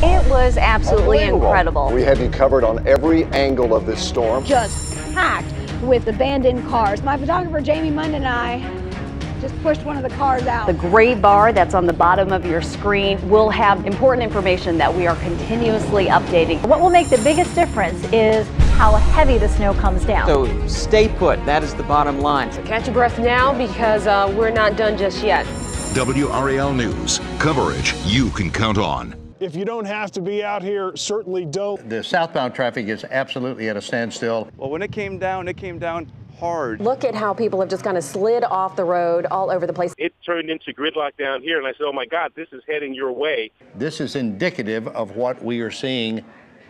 It was absolutely incredible. We have you covered on every angle of this storm. Just packed with abandoned cars. My photographer Jamie Mund and I just pushed one of the cars out. The gray bar that's on the bottom of your screen will have important information that we are continuously updating. What will make the biggest difference is how heavy the snow comes down. So stay put, that is the bottom line. So catch your breath now because we're not done just yet. WRAL News, coverage you can count on. If you don't have to be out here, certainly don't. The southbound traffic is absolutely at a standstill. Well, when it came down hard. Look at how people have just kind of slid off the road all over the place. It turned into gridlock down here, and I said, oh my God, this is heading your way. This is indicative of what we are seeing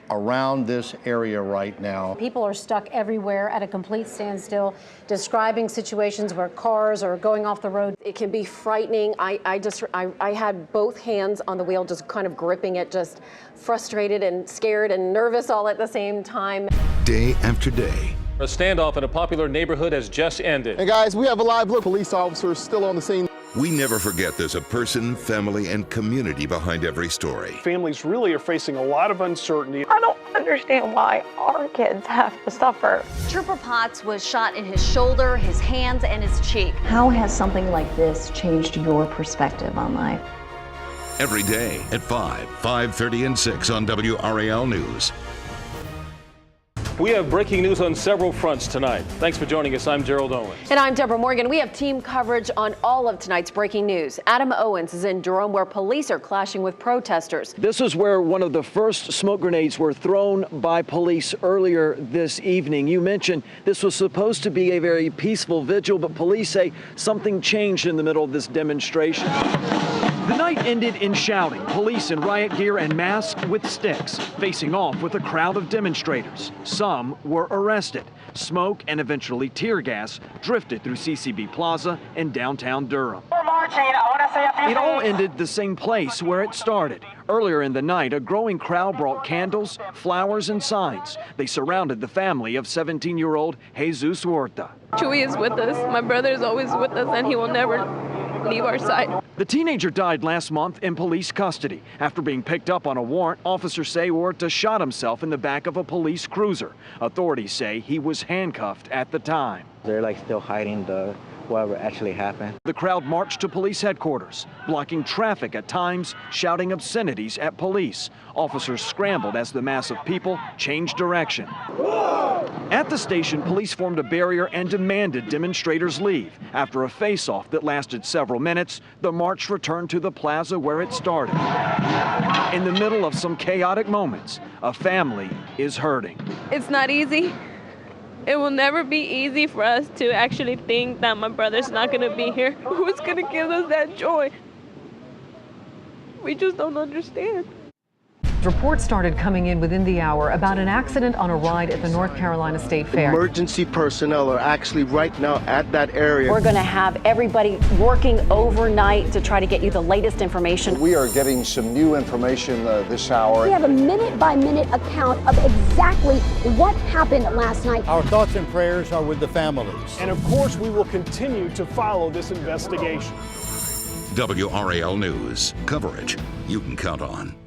around this area right now. People are stuck everywhere at a complete standstill, describing situations where cars are going off the road. It can be frightening. I had both hands on the wheel, just kind of gripping it, just frustrated and scared and nervous all at the same time. Day after day. A standoff in a popular neighborhood has just ended. And guys, we have a live look. Police officers still on the scene. We never forget there's a person, family, and community behind every story. Families really are facing a lot of uncertainty. I don't understand why our kids have to suffer. Trooper Potts was shot in his shoulder, his hands, and his cheek. How has something like this changed your perspective on life? Every day at 5, 5:30, and 6 on WRAL News. We have breaking news on several fronts tonight. Thanks for joining us. I'm Gerald Owens. And I'm Deborah Morgan. We have team coverage on all of tonight's breaking news. Adam Owens is in Durham, where police are clashing with protesters. This is where one of the first smoke grenades were thrown by police earlier this evening. You mentioned this was supposed to be a very peaceful vigil, but police say something changed in the middle of this demonstration. The night ended in shouting, police in riot gear and masked with sticks, facing off with a crowd of demonstrators. Some were arrested. Smoke and eventually tear gas drifted through CCB Plaza in downtown Durham. We're marching. I want to say a few It all ended the same place where it started. Earlier in the night, a growing crowd brought candles, flowers, and signs. They surrounded the family of 17-year-old Jesus Huerta. Chewy is with us. My brother is always with us, and he will never leave our side. The teenager died last month in police custody. After being picked up on a warrant, officers say Huerta shot himself in the back of a police cruiser. Authorities say he was handcuffed at the time. They're still hiding whatever actually happened. The crowd marched to police headquarters, blocking traffic at times, shouting obscenities at police. Officers scrambled as the mass of people changed direction. At the station, police formed a barrier and demanded demonstrators leave. After a face-off that lasted several minutes, the march returned to the plaza where it started. In the middle of some chaotic moments, a family is hurting. It's not easy. It will never be easy for us to actually think that my brother's not going to be here. Who's going to give us that joy? We just don't understand. Reports started coming in within the hour about an accident on a ride at the North Carolina State Fair. Emergency personnel are actually right now at that area. We're going to have everybody working overnight to try to get you the latest information. We are getting some new information this hour. We have a minute-by-minute account of exactly what happened last night. Our thoughts and prayers are with the families. And of course, we will continue to follow this investigation. WRAL News, coverage you can count on.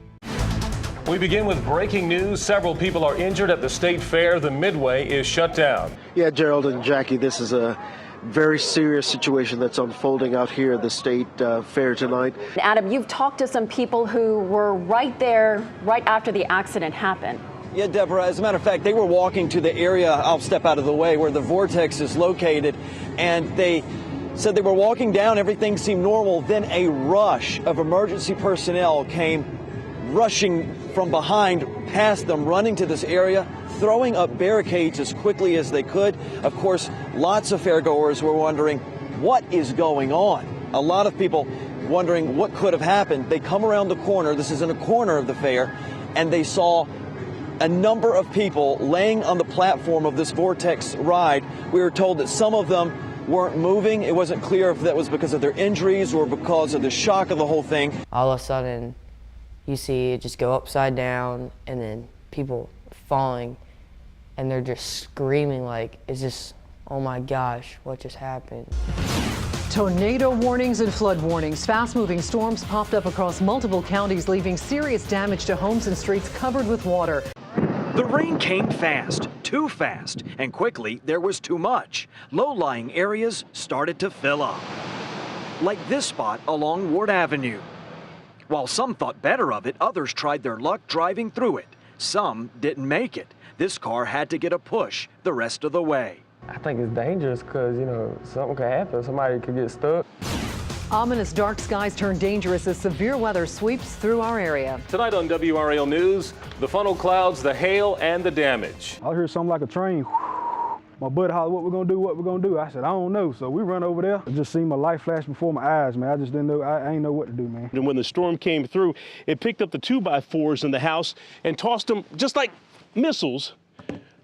We begin with breaking news. Several people are injured at the state fair. The Midway is shut down. Yeah, Gerald and Jackie, this is a very serious situation that's unfolding out here at the state fair tonight. Adam, you've talked to some people who were right there right after the accident happened. Yeah, Deborah, as a matter of fact, they were walking to the area, I'll step out of the way, where the vortex is located, and they said they were walking down, everything seemed normal, then a rush of emergency personnel came rushing from behind past them, running to this area, throwing up barricades as quickly as they could. Of course, lots of fairgoers were wondering what is going on. A lot of people wondering what could have happened. They come around the corner, this is in a corner of the fair, and they saw a number of people laying on the platform of this vortex ride. We were told that some of them weren't moving. It wasn't clear if that was because of their injuries or because of the shock of the whole thing. All of a sudden, you see it just go upside down, and then people falling, and they're just screaming like, is this, oh my gosh, what just happened? Tornado warnings and flood warnings. Fast-moving storms popped up across multiple counties, leaving serious damage to homes and streets covered with water. The rain came fast, too fast, and quickly there was too much. Low-lying areas started to fill up, like this spot along Ward Avenue. While some thought better of it, others tried their luck driving through it. Some didn't make it. This car had to get a push the rest of the way. I think it's dangerous because, something could happen. Somebody could get stuck. Ominous dark skies turn dangerous as severe weather sweeps through our area. Tonight on WRAL News, the funnel clouds, the hail, and the damage. I heard something like a train. My buddy hollered, what we're gonna do? I said, I don't know. So we run over there. I just seen my light flash before my eyes, man. I just didn't know, I ain't know what to do, man. And when the storm came through, it picked up the 2x4s in the house and tossed them just like missiles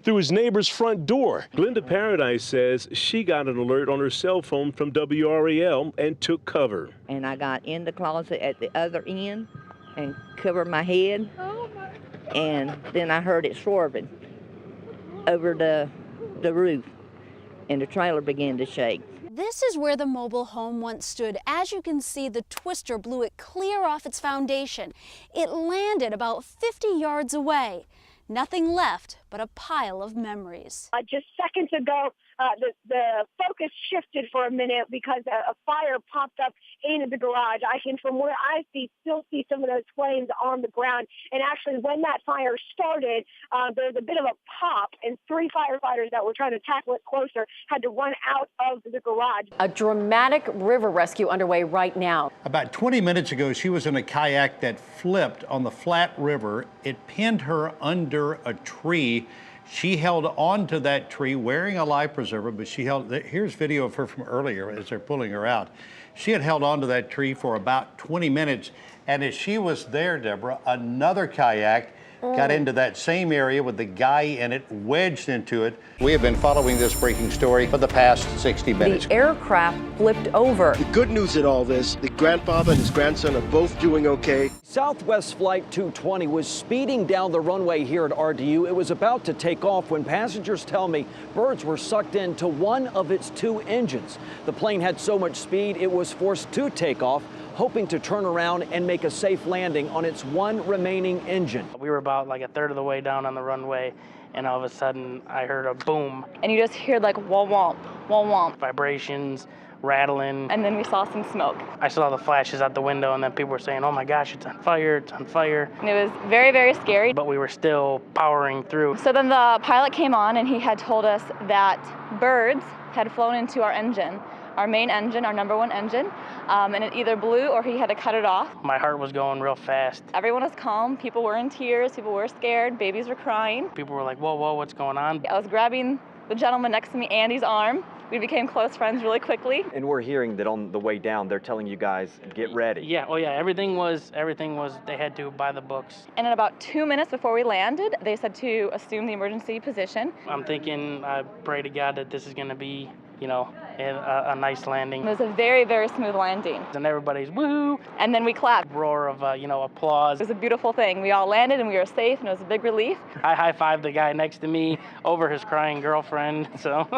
through his neighbor's front door. Glenda Paradise says she got an alert on her cell phone from WRAL and took cover. And I got in the closet at the other end and covered my head. And then I heard it swerving over the roof, and the trailer began to shake. This is where the mobile home once stood. As you can see, the twister blew it clear off its foundation. It landed about 50 yards away. Nothing left but a pile of memories. Just seconds ago, the focus shifted for a minute because a fire popped up into the garage. I can, from where I still see some of those flames on the ground. And actually, when that fire started, there was a bit of a pop, and 3 firefighters that were trying to tackle it closer had to run out of the garage. A dramatic river rescue underway right now. About 20 minutes ago, she was in a kayak that flipped on the flat river. It pinned her under a tree. She held on to that tree wearing a life preserver, but here's video of her from earlier as they're pulling her out. She had held on to that tree for about 20 minutes, and as she was there, Deborah, another kayak got into that same area with the guy in it wedged into it. We have been following this breaking story for the past 60 minutes. The aircraft flipped over. The good news in all this, the grandfather and his grandson are both doing okay. Southwest Flight 220 was speeding down the runway here at RDU. It was about to take off when passengers tell me birds were sucked into one of its 2 engines. The plane had so much speed it was forced to take off, hoping to turn around and make a safe landing on its 1 remaining engine. We were about like a third of the way down on the runway, and all of a sudden I heard a boom. And you just hear like wah womp, wah womp. Vibrations, rattling. And then we saw some smoke. I saw the flashes out the window, and then people were saying, oh my gosh, it's on fire, it's on fire. And it was very, very scary. But we were still powering through. So then the pilot came on and he had told us that birds had flown into our engine, our main engine, our number 1 engine, and it either blew or he had to cut it off. My heart was going real fast. Everyone was calm, people were in tears, people were scared, babies were crying. People were like, whoa, whoa, what's going on? I was grabbing the gentleman next to me, Andy's arm. We became close friends really quickly. And we're hearing that on the way down, they're telling you guys, get ready. Yeah, oh yeah, everything was, they had to by the books. And in about 2 minutes before we landed, they said to assume the emergency position. I'm thinking, I pray to God that this is gonna be, a nice landing. It was a very, very smooth landing. And everybody's woo! And then we clapped. Roar of, applause. It was a beautiful thing. We all landed and we were safe, and it was a big relief. I high-fived the guy next to me over his crying girlfriend, so.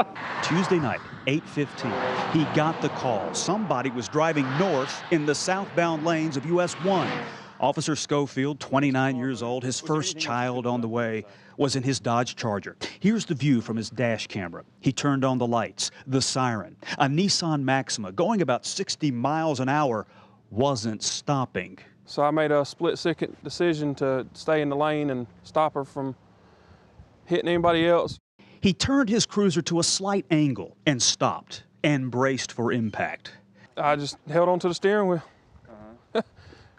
Tuesday night, 8:15, he got the call. Somebody was driving north in the southbound lanes of US 1. Officer Schofield, 29 years old, his first child on the way, was in his Dodge Charger. Here's the view from his dash camera. He turned on the lights, the siren. A Nissan Maxima going about 60 miles an hour wasn't stopping. So I made a split-second decision to stay in the lane and stop her from hitting anybody else. He turned his cruiser to a slight angle and stopped and braced for impact. I just held on to the steering wheel.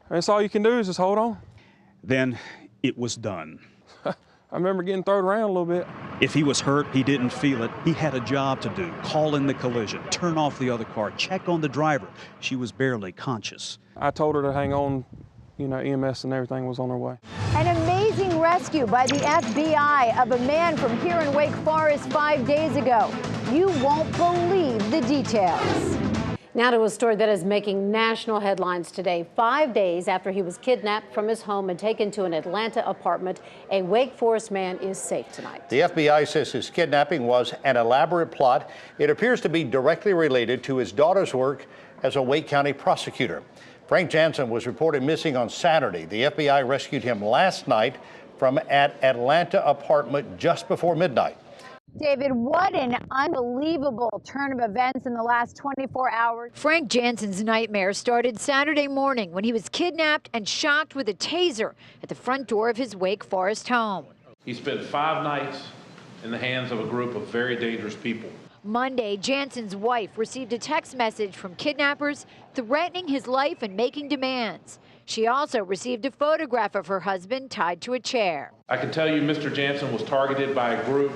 That's all you can do is just hold on. Then it was done. I remember getting thrown around a little bit. If he was hurt, he didn't feel it. He had a job to do. Call in the collision, turn off the other car, check on the driver. She was barely conscious. I told her to hang on, EMS and everything was on her way. An amazing rescue by the FBI of a man from here in Wake Forest 5 days ago. You won't believe the details. Now to a story that is making national headlines today. 5 days after he was kidnapped from his home and taken to an Atlanta apartment, a Wake Forest man is safe tonight. The FBI says his kidnapping was an elaborate plot. It appears to be directly related to his daughter's work as a Wake County prosecutor. Frank Jansen was reported missing on Saturday. The FBI rescued him last night from an Atlanta apartment just before midnight. David, what an unbelievable turn of events in the last 24 hours. Frank Jansen's nightmare started Saturday morning when he was kidnapped and shocked with a taser at the front door of his Wake Forest home. He spent 5 nights in the hands of a group of very dangerous people. Monday, Jansen's wife received a text message from kidnappers threatening his life and making demands. She also received a photograph of her husband tied to a chair. I can tell you Mr. Jansen was targeted by a group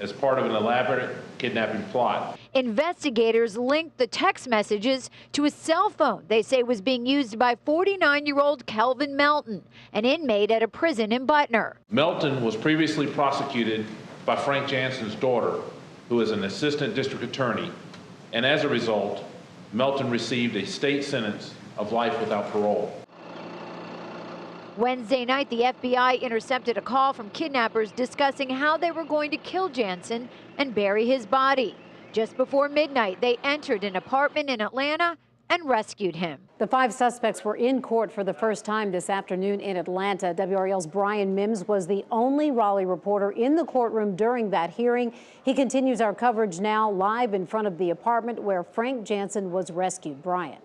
as part of an elaborate kidnapping plot. Investigators linked the text messages to a cell phone they say was being used by 49-year-old Kelvin Melton, an inmate at a prison in Butner. Melton was previously prosecuted by Frank Jansen's daughter, who is an assistant district attorney, and as a result, Melton received a state sentence of life without parole. Wednesday night, the FBI intercepted a call from kidnappers discussing how they were going to kill Jansen and bury his body. Just before midnight, they entered an apartment in Atlanta and rescued him. The 5 suspects were in court for the first time this afternoon in Atlanta. WRAL's Brian Mims was the only Raleigh reporter in the courtroom during that hearing. He continues our coverage now live in front of the apartment where Frank Jansen was rescued. Brian.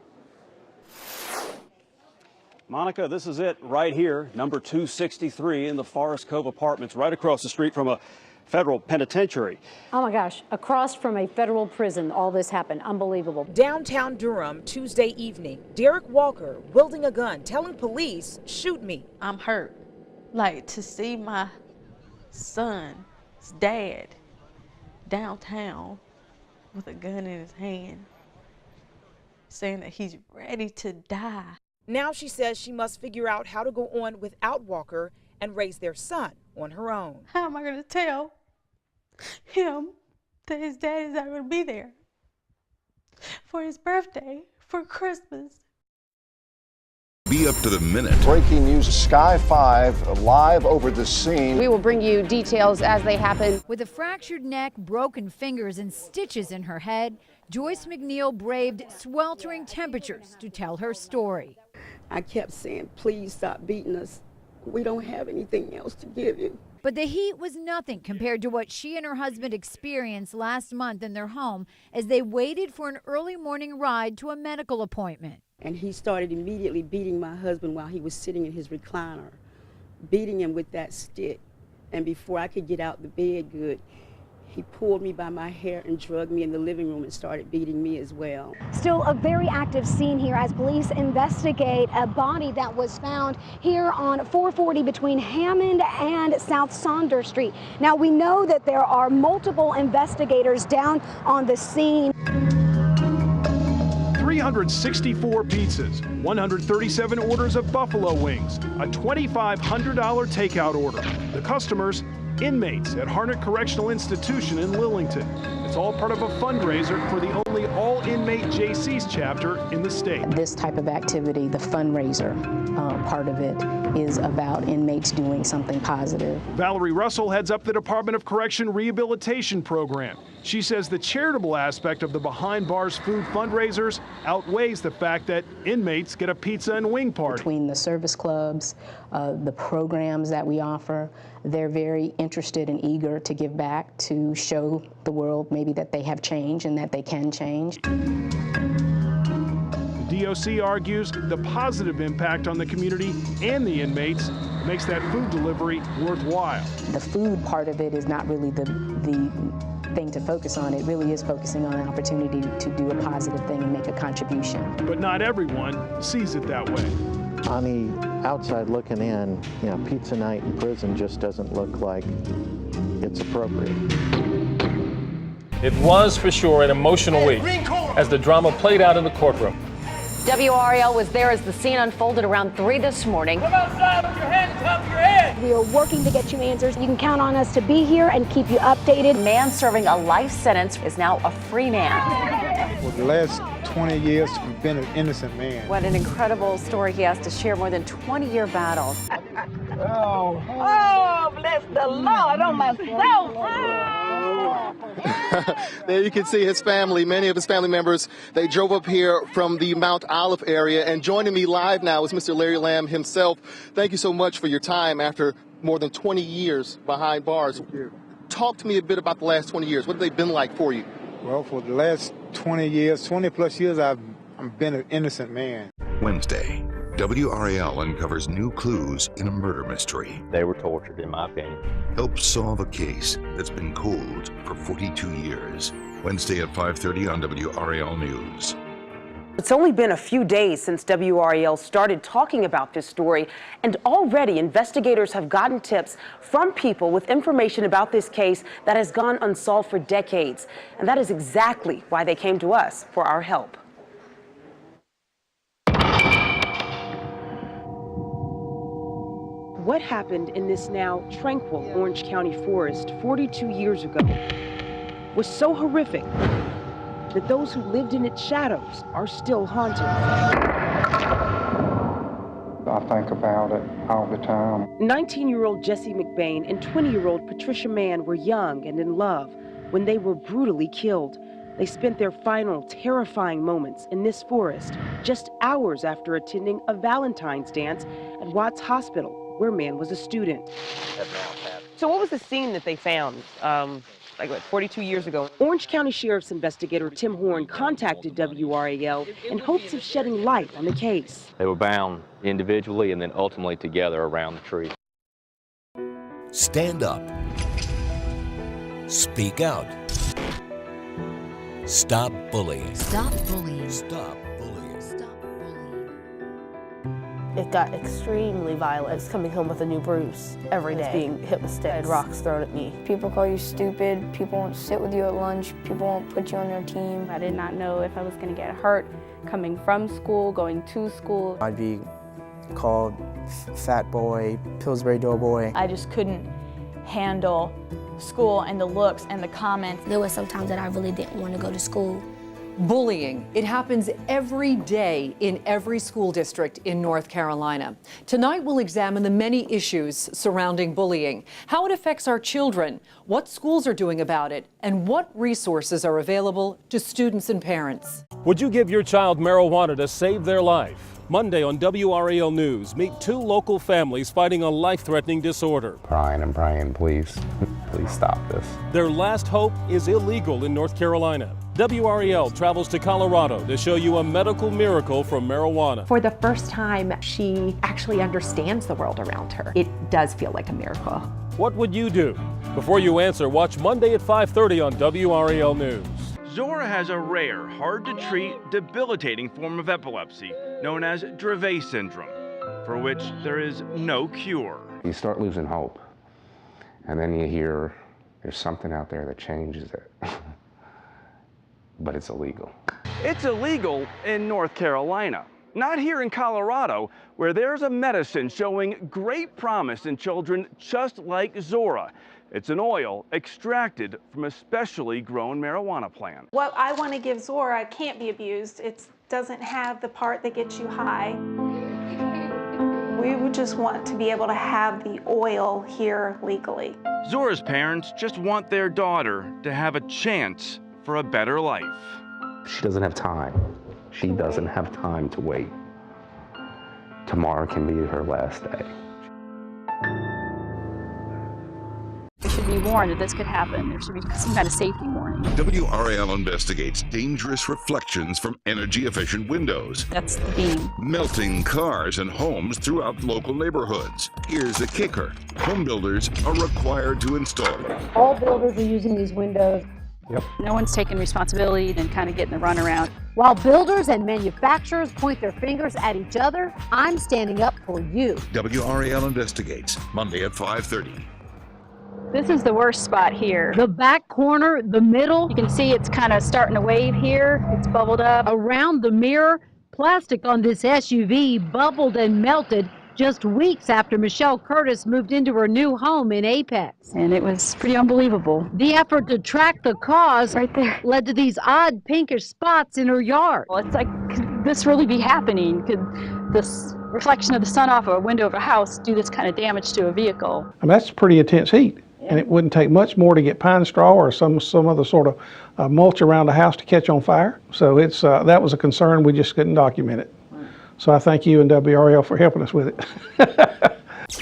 Monica, this is it right here, number 263 in the Forest Cove Apartments, right across the street from a federal penitentiary. Oh my gosh, across from a federal prison, all this happened. Unbelievable. Downtown Durham, Tuesday evening, Derek Walker wielding a gun, telling police, "Shoot me." I'm hurt. Like, to see my son's dad downtown with a gun in his hand, saying that he's ready to die. Now she says she must figure out how to go on without Walker and raise their son on her own. How am I going to tell him that his dad is not going to be there for his birthday, for Christmas? Be up to the minute. Breaking news, Sky 5 live over the scene. We will bring you details as they happen. With a fractured neck, broken fingers, and stitches in her head, Joyce McNeil braved sweltering temperatures to tell her story. I kept saying, please stop beating us. We don't have anything else to give you. But the heat was nothing compared to what she and her husband experienced last month in their home as they waited for an early morning ride to a medical appointment. And he started immediately beating my husband while he was sitting in his recliner, beating him with that stick. And before I could get out the bed good, he pulled me by my hair and dragged me in the living room and started beating me as well. Still a very active scene here as police investigate a body that was found here on 440 between Hammond and South Saunders Street. Now we know that there are multiple investigators down on the scene. 364 pizzas, 137 orders of buffalo wings, a $2,500 takeout order. The customers, inmates at Harnett Correctional Institution in Lillington. It's all part of a fundraiser for the only all-inmate JC's chapter in the state. This type of activity, the fundraiser part of it, is about inmates doing something positive. Valerie Russell heads up the Department of Correction Rehabilitation Program. She says the charitable aspect of the Behind Bars food fundraisers outweighs the fact that inmates get a pizza and wing party. Between the service clubs, the programs that we offer, they're very interested and eager to give back, to show the world maybe that they have changed and that they can change. The DOC argues the positive impact on the community and the inmates makes that food delivery worthwhile. The food part of it is not really the thing to focus on. It really is focusing on an opportunity to do a positive thing and make a contribution. But not everyone sees it that way. On the outside looking in, you know, pizza night in prison just doesn't look like it's appropriate. It was for sure an emotional week as the drama played out in the courtroom. WRAL was there as the scene unfolded around 3 this morning. Come outside with your hands above your head. We are working to get you answers. You can count on us to be here and keep you updated. A man serving a life sentence is now a free man. For the last 20 years, we've been an innocent man. What an incredible story he has to share. More than 20-year battle. Oh, bless the Lord on my soul. There you can see his family, many of his family members. They drove up here from the Mount Olive area. And joining me live now is Mr. Larry Lamb himself. Thank you so much for your time after more than 20 years behind bars. Talk to me a bit about the last 20 years. What have they been like for you? Well, for the last 20 plus years, I've been an innocent man. Wednesday, WRAL uncovers new clues in a murder mystery. They were tortured, in my opinion. Helps solve a case that's been cold for 42 years. Wednesday at 5:30 on WRAL News. It's only been a few days since WRAL started talking about this story, and already investigators have gotten tips from people with information about this case that has gone unsolved for decades. And that is exactly why they came to us for our help. What happened in this now tranquil Orange County forest 42 years ago was so horrific that those who lived in its shadows are still haunted. I think about it all the time. 19-year-old Jesse McBain and 20-year-old Patricia Mann were young and in love when they were brutally killed. They spent their final terrifying moments in this forest just hours after attending a Valentine's dance at Watts Hospital, where Mann was a student. So what was the scene that they found? Like 42 years ago. Orange County Sheriff's investigator Tim Horn contacted WRAL in hopes of shedding light on the case. They were bound individually and then ultimately together around the tree. Stand up. Speak out. Stop bullying. Stop bullying. Stop bullying. Stop bullying. It got extremely violent. I was coming home with a new bruise every day. I was being hit with sticks. I had rocks thrown at me. People call you stupid. People won't sit with you at lunch. People won't put you on their team. I did not know if I was going to get hurt coming from school, going to school. I'd be called fat boy, Pillsbury Doughboy. I just couldn't handle school and the looks and the comments. There were some times that I really didn't want to go to school. Bullying. It happens every day in every school district in North Carolina. Tonight we'll examine the many issues surrounding bullying, how it affects our children, what schools are doing about it, and what resources are available to students and parents. Would you give your child marijuana to save their life? Monday on WRAL News, meet two local families fighting a life-threatening disorder. Brian, please stop this. Their last hope is illegal in North Carolina. WRAL travels to Colorado to show you a medical miracle from marijuana. For the first time, she actually understands the world around her. It does feel like a miracle. What would you do? Before you answer, watch Monday at 5:30 on WRAL News. Zora has a rare, hard-to-treat, debilitating form of epilepsy known as Dravet syndrome, for which there is no cure. You start losing hope, and then you hear there's something out there that changes it. But it's illegal. It's illegal in North Carolina, not here in Colorado, where there's a medicine showing great promise in children just like Zora. It's an oil extracted from a specially grown marijuana plant. What I want to give Zora can't be abused. It doesn't have the part that gets you high. We would just want to be able to have the oil here legally. Zora's parents just want their daughter to have a chance for a better life. She doesn't have time. She doesn't have time to wait. Tomorrow can be her last day. We should be warned that this could happen. There should be some kind of safety warning. WRAL investigates dangerous reflections from energy-efficient windows. That's the beam. Melting cars and homes throughout local neighborhoods. Here's the kicker. Home builders are required to install them. All builders are using these windows. Yep. No one's taking responsibility, then kind of getting the runaround. While builders and manufacturers point their fingers at each other, I'm standing up for you. WRAL investigates, Monday at 5:30. This is the worst spot here. The back corner, the middle. You can see it's kind of starting to wave here. It's bubbled up. Around the mirror, plastic on this SUV bubbled and melted just weeks after Michelle Curtis moved into her new home in Apex. And it was pretty unbelievable. The effort to track the cause right there led to these odd pinkish spots in her yard. Well, it's like, could this really be happening? Could this reflection of the sun off a window of a house do this kind of damage to a vehicle? I mean, that's pretty intense heat. And it wouldn't take much more to get pine straw or some other sort of mulch around the house to catch on fire. So it's that was a concern. We just couldn't document it. So I thank you and WRAL for helping us with it.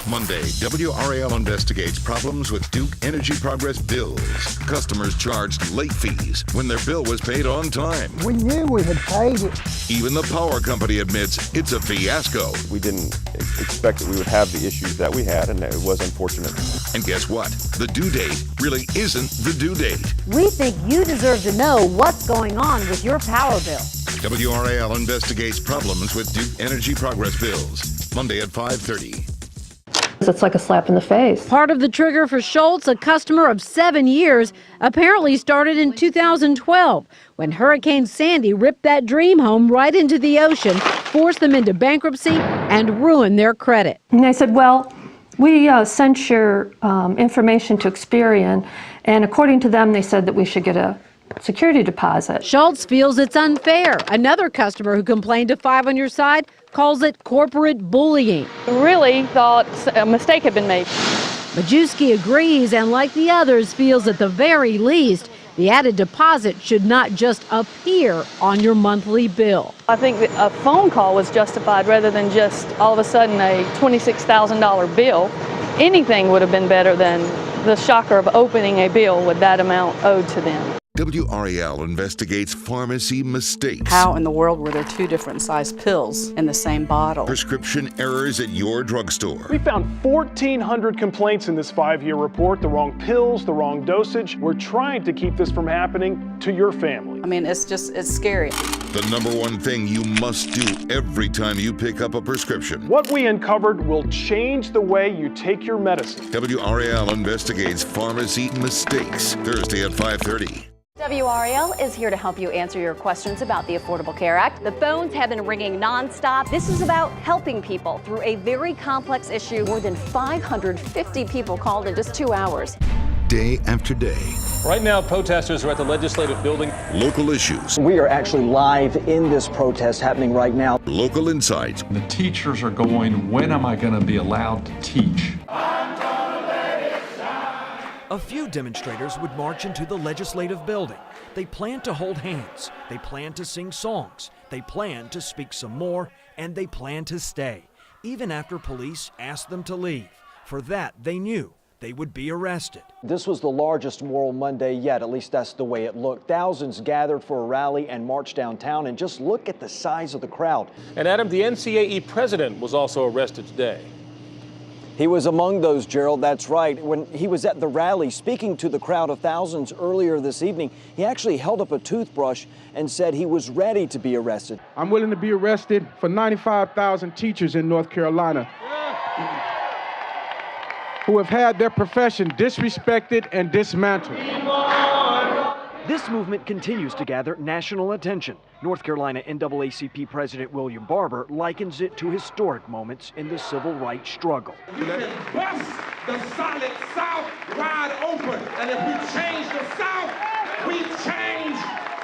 Monday, WRAL investigates problems with Duke Energy Progress bills. Customers charged late fees when their bill was paid on time. We knew we had paid it. Even the power company admits it's a fiasco. We didn't expect that we would have the issues that we had, and it was unfortunate. And guess what? The due date really isn't the due date. We think you deserve to know what's going on with your power bill. WRAL investigates problems with Duke Energy Progress bills. Monday at 5:30. It's like a slap in the face. Part of the trigger for Schultz, a customer of 7 years, apparently started in 2012 when Hurricane Sandy ripped that dream home right into the ocean, forced them into bankruptcy, and ruined their credit. And they said, well, we sent your information to Experian, and according to them, they said that we should get a security deposit. Schultz feels it's unfair. Another customer who complained to 5 on Your Side calls it corporate bullying. Really thought a mistake had been made. Majewski agrees and, like the others, feels at the very least the added deposit should not just appear on your monthly bill. I think that a phone call was justified rather than just all of a sudden a $26,000 bill. Anything would have been better than the shocker of opening a bill with that amount owed to them. WRAL investigates pharmacy mistakes. How in the world were there 2 different size pills in the same bottle? Prescription errors at your drugstore. We found 1,400 complaints in this 5-year report. The wrong pills, the wrong dosage. We're trying to keep this from happening to your family. I mean, it's scary. The number one thing you must do every time you pick up a prescription. What we uncovered will change the way you take your medicine. WRAL investigates pharmacy mistakes. Thursday at 5:30. WRAL is here to help you answer your questions about the Affordable Care Act. The phones have been ringing nonstop. This is about helping people through a very complex issue. More than 550 people called in just 2 hours. Day after day. Right now, protesters are at the legislative building. Local issues. We are actually live in this protest happening right now. Local insights. The teachers are going, when am I going to be allowed to teach? A few demonstrators would march into the legislative building. They plan to hold hands. They plan to sing songs. They plan to speak some more, and they plan to stay, even after police asked them to leave. For that, they knew they would be arrested. This was the largest Moral Monday yet, at least that's the way it looked. Thousands gathered for a rally and marched downtown, and just look at the size of the crowd. And Adam, the NCAE president was also arrested today. He was among those, Gerald, that's right. When he was at the rally speaking to the crowd of thousands earlier this evening, he actually held up a toothbrush and said he was ready to be arrested. I'm willing to be arrested for 95,000 teachers in North Carolina who have had their profession disrespected and dismantled. This movement continues to gather national attention. North Carolina NAACP President William Barber likens it to historic moments in the civil rights struggle. You can bust the solid South wide open, and if we change the South, we change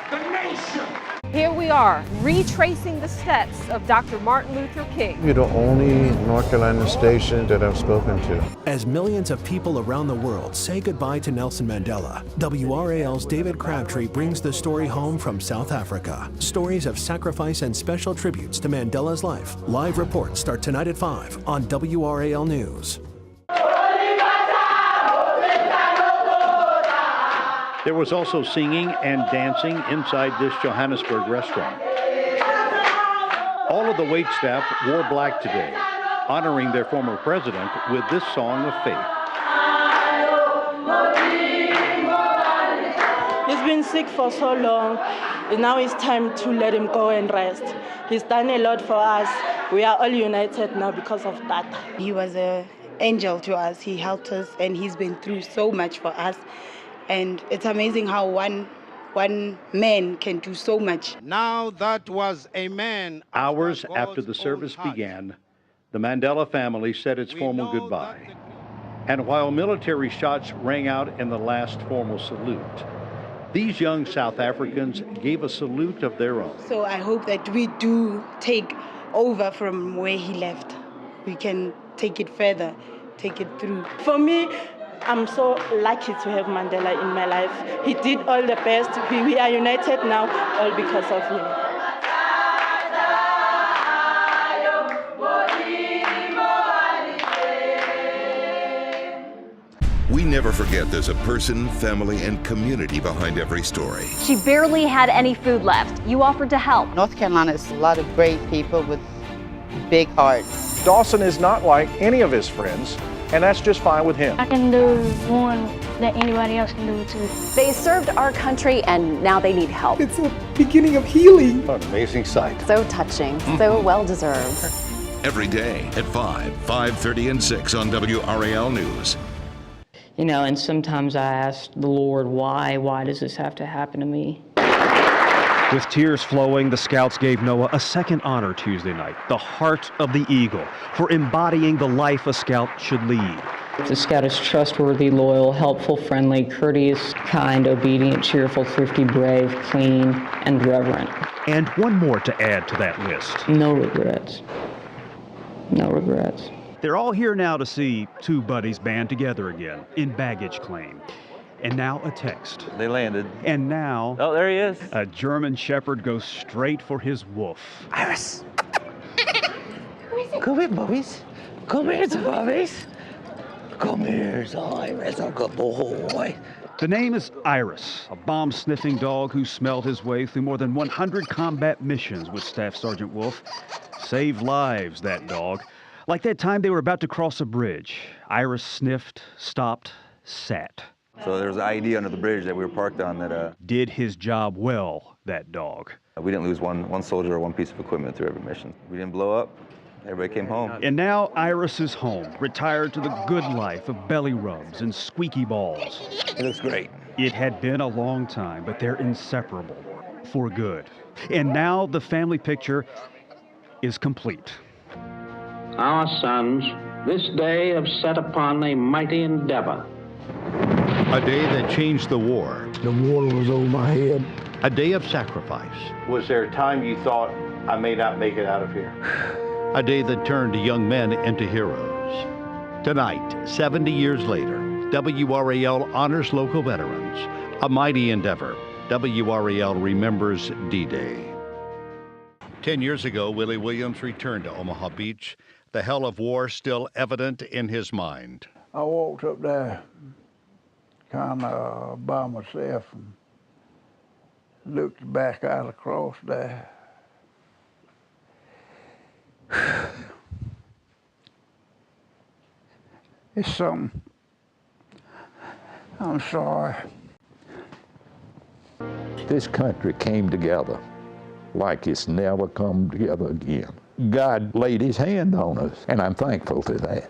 the nation. Here we are, retracing the steps of Dr. Martin Luther King. You're the only North Carolina station that I've spoken to. As millions of people around the world say goodbye to Nelson Mandela, WRAL's David Crabtree brings the story home from South Africa. Stories of sacrifice and special tributes to Mandela's life. Live reports start tonight at 5 on WRAL News. There was also singing and dancing inside this Johannesburg restaurant. All of the waitstaff wore black today, honoring their former president with this song of faith. He's been sick for so long, and now it's time to let him go and rest. He's done a lot for us. We are all united now because of that. He was an angel to us. He helped us, and he's been through so much for us. And it's amazing how one man can do so much. Now that was a man. Hours after the service began, the Mandela family said its formal goodbye. And while military shots rang out in the last formal salute, these young South Africans gave a salute of their own. So I hope that we do take over from where he left. We can take it further, take it through. For me, I'm so lucky to have Mandela in my life. He did all the best. We are united now, all because of him. We never forget there's a person, family, and community behind every story. She barely had any food left. You offered to help. North Carolina is a lot of great people with big hearts. Dawson is not like any of his friends, and that's just fine with him. I can do one that anybody else can do too. They served our country and now they need help. It's a beginning of healing. What an amazing sight. So touching, so well deserved. Every day at 5, 5:30, and 6 on WRAL News. You know, and sometimes I ask the Lord, why does this have to happen to me? With tears flowing, the Scouts gave Noah a second honor Tuesday night, the Heart of the Eagle, for embodying the life a Scout should lead. The Scout is trustworthy, loyal, helpful, friendly, courteous, kind, obedient, cheerful, thrifty, brave, clean, and reverent. And one more to add to that list. No regrets. No regrets. They're all here now to see two buddies band together again in baggage claim. And now a text. They landed. And now... Oh, there he is. A German Shepherd goes straight for his wolf. Iris! Come here, puppies. Come here, puppies. Come here, Iris, a good boy. The name is Iris, a bomb-sniffing dog who smelled his way through more than 100 combat missions with Staff Sergeant Wolf. Saved lives, that dog. Like that time they were about to cross a bridge. Iris sniffed, stopped, sat. So there was an IED under the bridge that we were parked on that... Did his job well, that dog. We didn't lose one soldier or one piece of equipment through every mission. We didn't blow up. Everybody came home. And now Iris is home, retired to the good life of belly rubs and squeaky balls. It looks great. It had been a long time, but they're inseparable for good. And now the family picture is complete. Our sons this day have set upon a mighty endeavor. A day that changed the war. The water was over my head. A day of sacrifice. Was there a time you thought, I may not make it out of here? A day that turned young men into heroes. Tonight, 70 years later, WRAL honors local veterans. A mighty endeavor. WRAL remembers D-Day. 10 years ago, Willie Williams returned to Omaha Beach, the hell of war still evident in his mind. I walked up there kind of by myself and looked back out across there. It's something. I'm sorry. This country came together like it's never come together again. God laid his hand on us, and I'm thankful to that.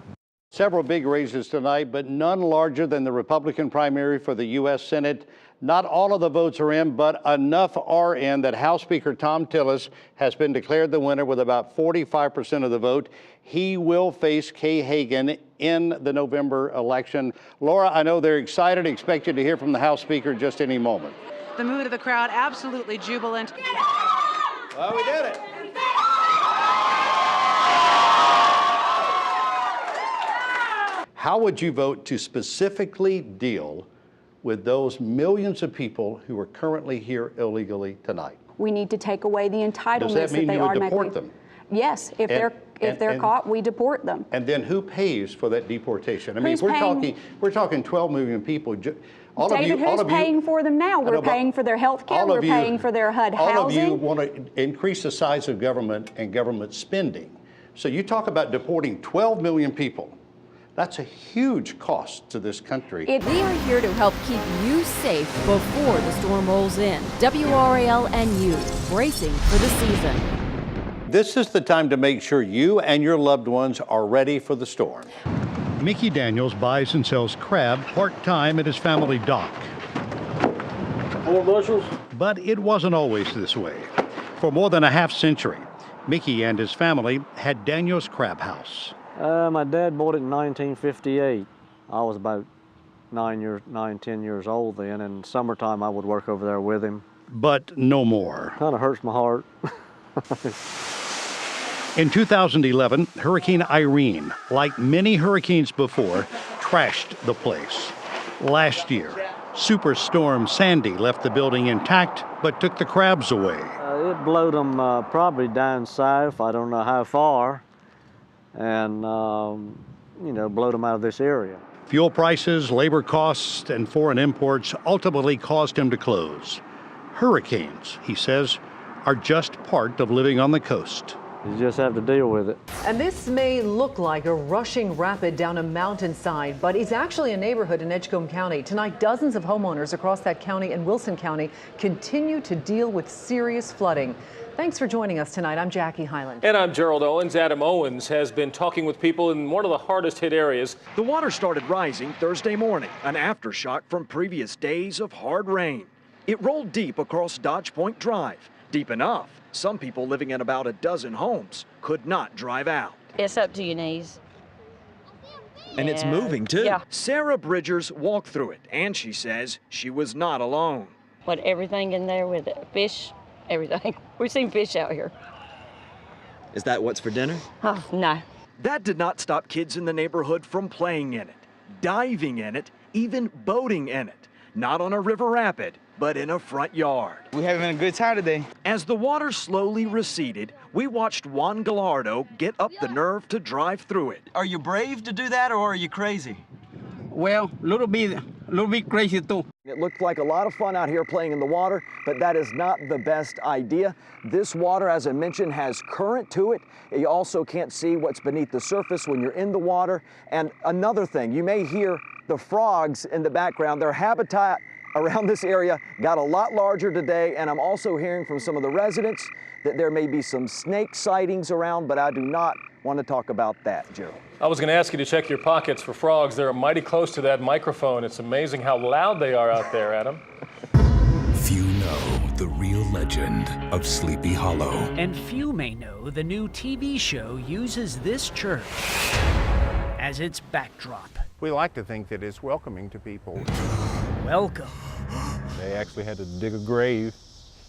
Several big races tonight, but none larger than the Republican primary for the U.S. Senate. Not all of the votes are in, but enough are in that House Speaker Tom Tillis has been declared the winner with about 45% of the vote. He will face Kay Hagan in the November election. Laura, I know they're excited, expect you to hear from the House Speaker just any moment. The mood of the crowd absolutely jubilant. Well, we did it. How would you vote to specifically deal with those millions of people who are currently here illegally tonight? We need to take away the entitlements Does that mean they you are would deport them? Yes, if they're caught, we deport them. And then who pays for that deportation? I mean, Who's we're talking 12 million people. David, who's paying for them now? We're paying for their health care, we're paying for their HUD housing. All of you want to increase the size of government and government spending. So you talk about deporting 12 million people. That's a huge cost to this country. We are here to help keep you safe before the storm rolls in. WRAL and you, bracing for the season. This is the time to make sure you and your loved ones are ready for the storm. Mickey Daniels buys and sells crab part-time at his family dock. 4 bushels? But it wasn't always this way. For more than a half century, Mickey and his family had Daniel's Crab House. My dad bought it in 1958. I was about 10 years old then, and summertime I would work over there with him. But no more. Kind of hurts my heart. In 2011, Hurricane Irene, like many hurricanes before, trashed the place. Last year, Superstorm Sandy left the building intact, but took the crabs away. It blowed them probably down south, I don't know how far, and, blowed them out of this area. Fuel prices, labor costs, and foreign imports ultimately caused him to close. Hurricanes, he says, are just part of living on the coast. You just have to deal with it. And this may look like a rushing rapid down a mountainside, but it's actually a neighborhood in Edgecombe County. Tonight, dozens of homeowners across that county and Wilson County continue to deal with serious flooding. Thanks for joining us tonight. I'm Jackie Hyland. And I'm Gerald Owens. Adam Owens has been talking with people in one of the hardest hit areas. The water started rising Thursday morning, an aftershock from previous days of hard rain. It rolled deep across Dodge Point Drive, deep enough some people living in about a dozen homes could not drive out. It's up to your knees. And it's moving too. Yeah. Sarah Bridgers walked through it, and she says she was not alone. With everything in there with it, fish, everything. We've seen fish out here. Is that what's for dinner? Oh, no. That did not stop kids in the neighborhood from playing in it, diving in it, even boating in it. Not on a river rapid, but in a front yard. We're having a good time today. As the water slowly receded, we watched Juan Gallardo get up the nerve to drive through it. Are you brave to do that, or are you crazy? Well, a little bit crazy too. It looked like a lot of fun out here playing in the water, but that is not the best idea. This water, as I mentioned, has current to it. You also can't see what's beneath the surface when you're in the water. And another thing, you may hear the frogs in the background. Their habitat around this area got a lot larger today, and I'm also hearing from some of the residents that there may be some snake sightings around, but I do not want to talk about that, Gerald. I was going to ask you to check your pockets for frogs. They're mighty close to that microphone. It's amazing how loud they are out there, Adam. Few know the real legend of Sleepy Hollow. And few may know the new TV show uses this church as its backdrop. We like to think that it's welcoming to people. Welcome. They actually had to dig a grave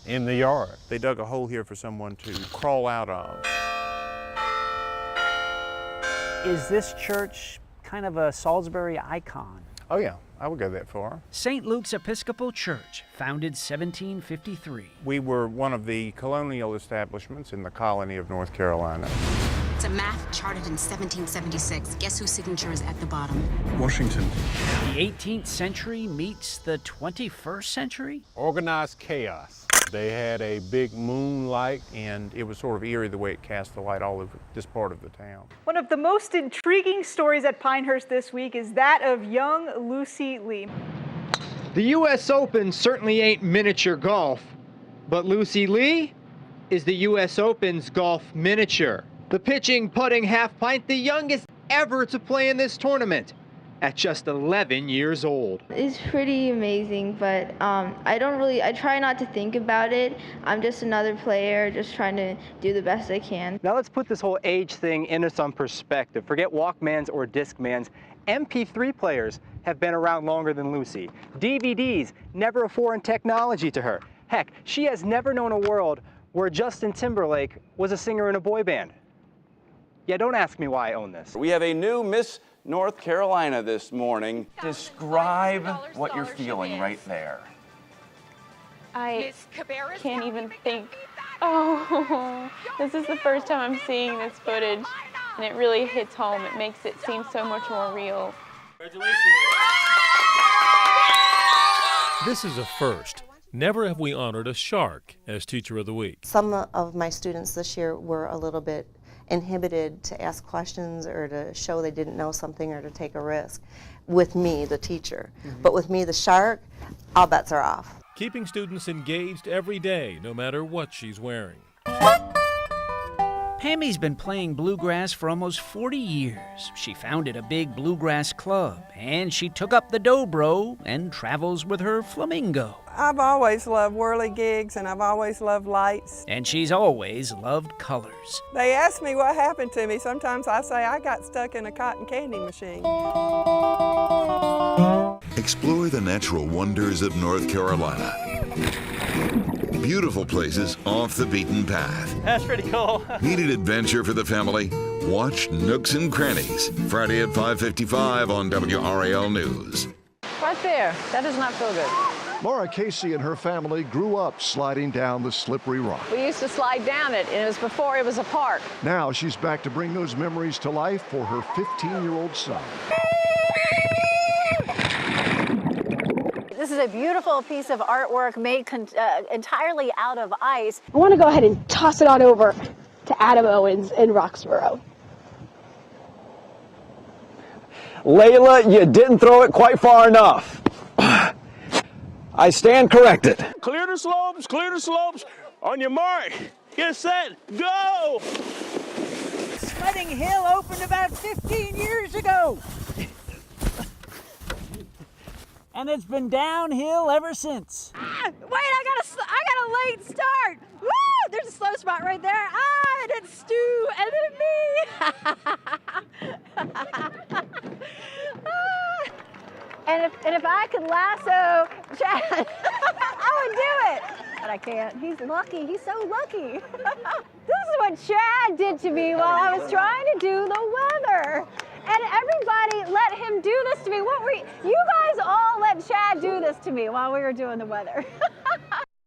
in the yard. They dug a hole here for someone to crawl out of. Is this church kind of a Salisbury icon? Oh yeah, I would go that far. St. Luke's Episcopal Church, founded 1753. We were one of the colonial establishments in the colony of North Carolina. It's a map charted in 1776. Guess whose signature is at the bottom? Washington. The 18th century meets the 21st century? Organized chaos. They had a big moonlight, and it was sort of eerie the way it cast the light all over this part of the town. One of the most intriguing stories at Pinehurst this week is that of young Lucy Lee. The U.S. Open certainly ain't miniature golf, but Lucy Lee is the U.S. Open's golf miniature. The pitching, putting half pint, the youngest ever to play in this tournament at just 11 years old. It's pretty amazing, but I try not to think about it. I'm just another player, just trying to do the best I can. Now let's put this whole age thing into some perspective. Forget Walkmans or Discmans. MP3 players have been around longer than Lucy. DVDs, never a foreign technology to her. Heck, she has never known a world where Justin Timberlake was a singer in a boy band. Yeah, don't ask me why I own this. We have a new Miss North Carolina this morning. Describe what you're feeling right there. I can't even think. Oh, this is the first time I'm seeing this footage, and it really hits home. It makes it seem so much more real. Congratulations. This is a first. Never have we honored a shark as Teacher of the Week. Some of my students this year were a little bit inhibited to ask questions or to show they didn't know something or to take a risk with me, the teacher. But with me, the shark, all bets are off. Keeping students engaged every day, no matter what she's wearing. Pammy's been playing bluegrass for almost 40 years. She founded a big bluegrass club, and she took up the dobro and travels with her flamingo. I've always loved whirligigs and I've always loved lights. And she's always loved colors. They ask me what happened to me. Sometimes I say I got stuck in a cotton candy machine. Explore the natural wonders of North Carolina. Beautiful places off the beaten path. That's pretty cool. Need an adventure for the family? Watch Nooks and Crannies, Friday at 5:55 on WRAL News. Right there. That does not feel good. Laura Casey and her family grew up sliding down the slippery rock. We used to slide down it, and it was before it was a park. Now she's back to bring those memories to life for her 15-year-old son. This is a beautiful piece of artwork made entirely out of ice. I want to go ahead and toss it on over to Adam Owens in Roxborough. Layla, you didn't throw it quite far enough. I stand corrected. Clear the slopes, on your mark, get set, go! Sledding Hill opened about 15 years ago. And it's been downhill ever since. Wait, I got a late start. Woo! There's a slow spot right there. And it's Stu, and then me. And if I could lasso Chad, I would do it. But I can't. He's lucky. He's so lucky. This is what Chad did to me while I was trying to do the weather. And everybody let him do this to me. You guys all let Chad do this to me while we were doing the weather.